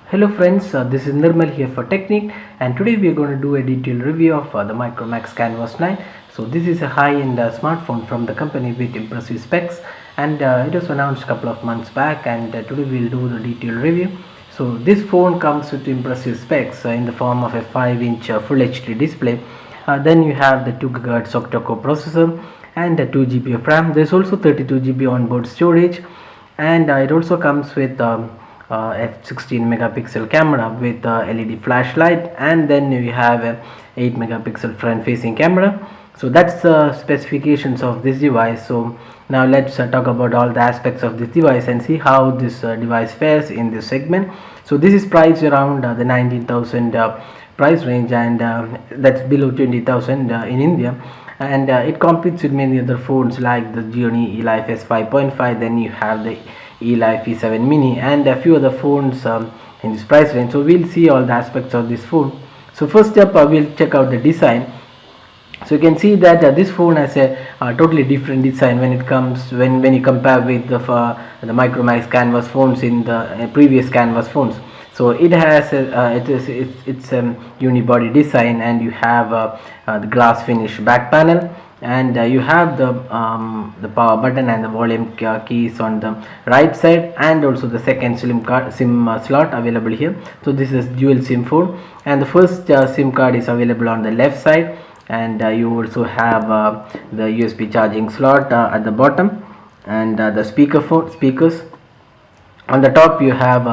Hello friends, this is Nirmal here for Technique, and today we are going to do a detailed review of the Micromax Canvas Knight. So this is a high-end smartphone from the company with impressive specs, and it was announced a couple of months back, and today we'll do the detailed review. So this phone comes with impressive specs in the form of a 5-inch Full HD display. Then you have the 2 GHz Octa Core Processor and 2 GB of RAM. There's also 32 GB onboard storage, and it also comes with f16 megapixel camera with LED flashlight, and then you have a 8 megapixel front facing camera. So that's the specifications of this device. So now let's talk about all the aspects of this device and see how this device fares in this segment. So this is priced around the 19,000 price range, and that's below 20,000 in India, and it competes with many other phones like the Gionee eLife S5.5. then you have the eLife E7 mini and a few other phones in this price range. So we'll see all the aspects of this phone. So first up, we'll check out the design. So you can see that this phone has a totally different design when it comes when you compare with the Micromax Canvas phones in the previous Canvas phones. So it has it's a unibody design, and you have the glass finish back panel, and you have the power button and the volume keys on the right side, and also the second SIM slot available here. So this is dual SIM phone, and the first SIM card is available on the left side, and you also have the USB charging slot at the bottom, and the speakers on the top. You have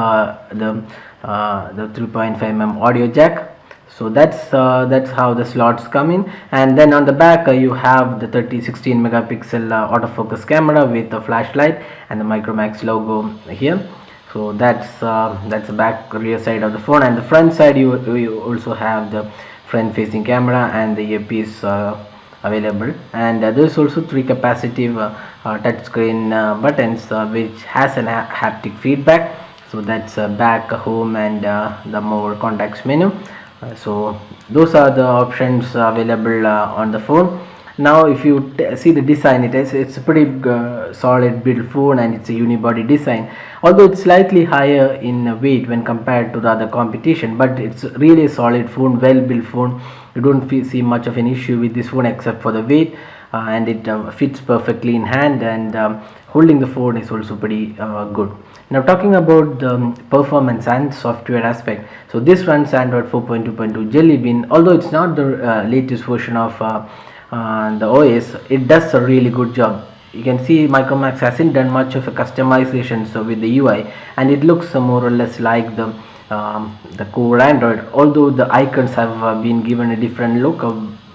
the 3.5 mm audio jack. So that's how the slots come in, and then on the back you have the 16 megapixel autofocus camera with a flashlight and the Micromax logo here. So that's the back rear side of the phone, and the front side you also have the front facing camera and the earpiece available, and there's also 3 capacitive touchscreen buttons which has an haptic feedback. So that's back, home, and the more contacts menu. So those are the options available on the phone. Now if you see the design, it's a pretty solid build phone, and it's a unibody design, although it's slightly higher in weight when compared to the other competition, but it's really a solid phone, well built phone. You don't see much of an issue with this phone except for the weight, and it fits perfectly in hand, and holding the phone is also pretty good. Now talking about the performance and software aspect, so this runs Android 4.2.2 Jelly Bean. Although it's not the latest version of the OS, it does a really good job. You can see Micromax hasn't done much of a customization so with the UI, and it looks more or less like the core Android, although the icons have been given a different look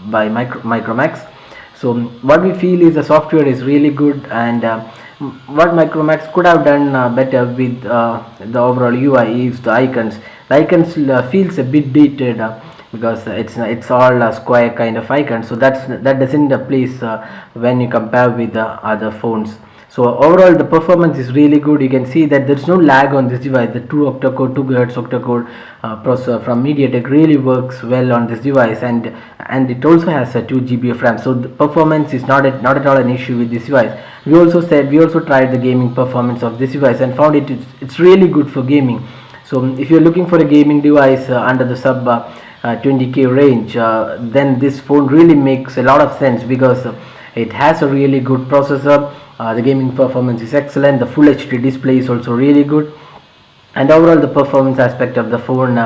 by Micromax. So what we feel is the software is really good, and what Micromax could have done better with the overall UI is the icons. The icons feels a bit dated because it's all square kind of icons. So that doesn't place when you compare with the other phones. So overall the performance is really good. You can see that there's no lag on this device. The 2 GHz Octa Core processor from MediaTek really works well on this device, and it also has a 2 GB of RAM. So the performance is not at all an issue with this device. We also tried the gaming performance of this device and found it's really good for gaming. So if you're looking for a gaming device under the sub 20k range, then this phone really makes a lot of sense because it has a really good processor. The gaming performance is excellent. The Full HD display is also really good, and overall the performance aspect of the phone,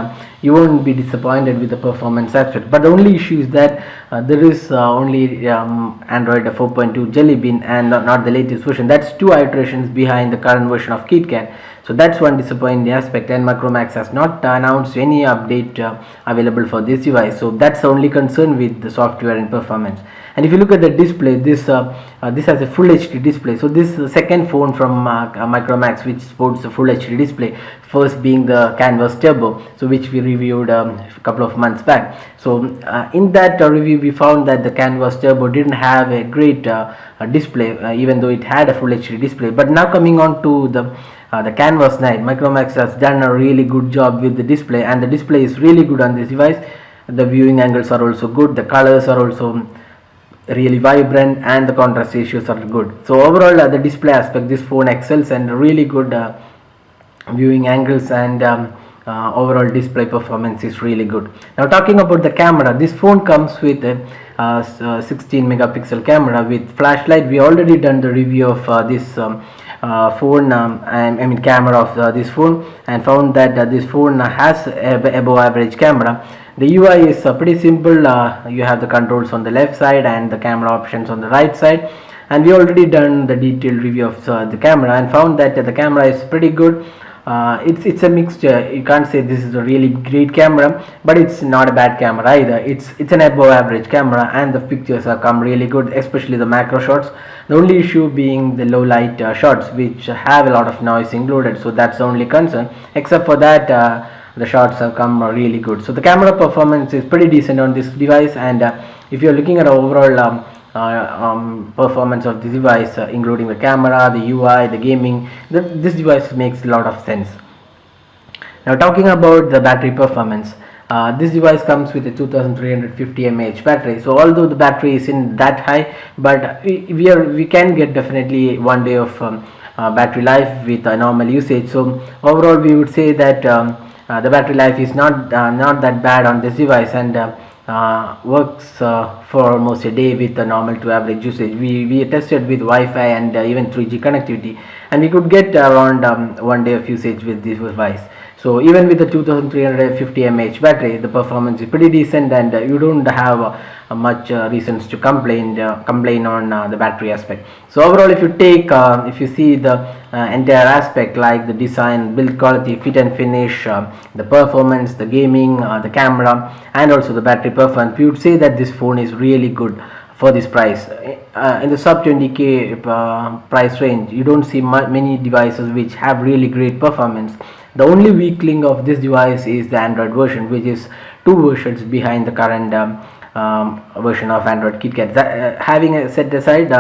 you won't be disappointed with the performance aspect. But the only issue is that there is only Android 4.2 Jelly Bean and not the latest version. That's 2 iterations behind the current version of KitKat. So that's one disappointing aspect, and Micromax has not announced any update available for this device. So that's the only concern with the software and performance. And if you look at the display, this has a Full HD display. So this second phone from Micromax which sports a Full HD display, first being the Canvas Turbo, so which we reviewed a couple of months back. So in that review we found that the Canvas Turbo didn't have a great display, even though it had a Full HD display. But now coming on to the Canvas Knight, Micromax has done a really good job with the display, and the display is really good on this device. The viewing angles are also good, the colors are also really vibrant, and the contrast ratios are good. So overall the display aspect, this phone excels, and really good viewing angles, and overall display performance is really good. Now talking about the camera, this phone comes with a 16 megapixel camera with flashlight. We already done the review of this phone, I mean camera of this phone, and found that this phone has above average camera. The UI is pretty simple. You have the controls on the left side and the camera options on the right side, and we already done the detailed review of the camera and found that the camera is pretty good. It's a mixture. You can't say this is a really great camera, but it's not a bad camera either. It's an above average camera, and the pictures are come really good, especially the macro shots. The only issue being the low light shots, which have a lot of noise included, so that's the only concern. Except for that, the shots have come really good. So the camera performance is pretty decent on this device, and if you're looking at overall performance of this device, including the camera, the UI, the gaming, this device makes a lot of sense. Now talking about the battery performance, this device comes with a 2350 mAh battery. So although the battery isn't that high, but we can get definitely 1 day of battery life with a normal usage. So overall we would say that the battery life is not that bad on this device, and works for almost a day with a normal to average usage. We tested with Wi-Fi and even 3G connectivity, and we could get around 1 day of usage with this device. So even with the 2350 mAh battery, the performance is pretty decent, and you don't have much reasons to complain on the battery aspect. So overall, if you see the entire aspect like the design, build quality, fit and finish, the performance, the gaming, the camera, and also the battery performance, we would say that this phone is really good for this price. In the sub 20k price range, you don't see many devices which have really great performance. The only weak link of this device is the Android version, which is 2 versions behind the current version of Android KitKat. Having set aside,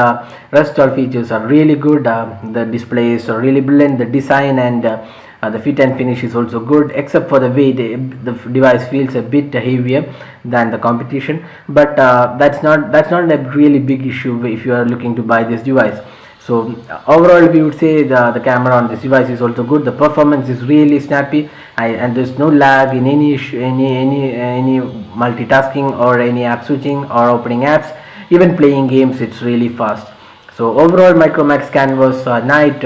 rest all features are really good. The display is really brilliant. The design and the fit and finish is also good, except for the weight. The device feels a bit heavier than the competition, but that's not a really big issue if you are looking to buy this device. So overall we would say the camera on this device is also good. The performance is really snappy, and there's no lag in any issue, any multitasking or any app switching or opening apps. Even playing games, it's really fast. So overall, Micromax Canvas Knight,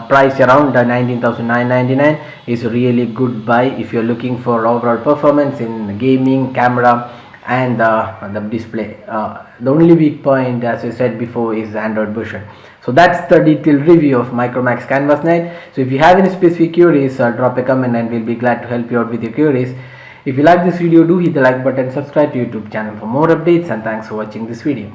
price around 19,999 is a really good buy if you're looking for overall performance in gaming, camera, and the display. The only weak point, as I said before, is the Android version. So that's the detailed review of Micromax Canvas Knight. So if you have any specific queries, drop a comment and we'll be glad to help you out with your queries. If you like this video, do hit the like button, subscribe to YouTube channel for more updates, and thanks for watching this video.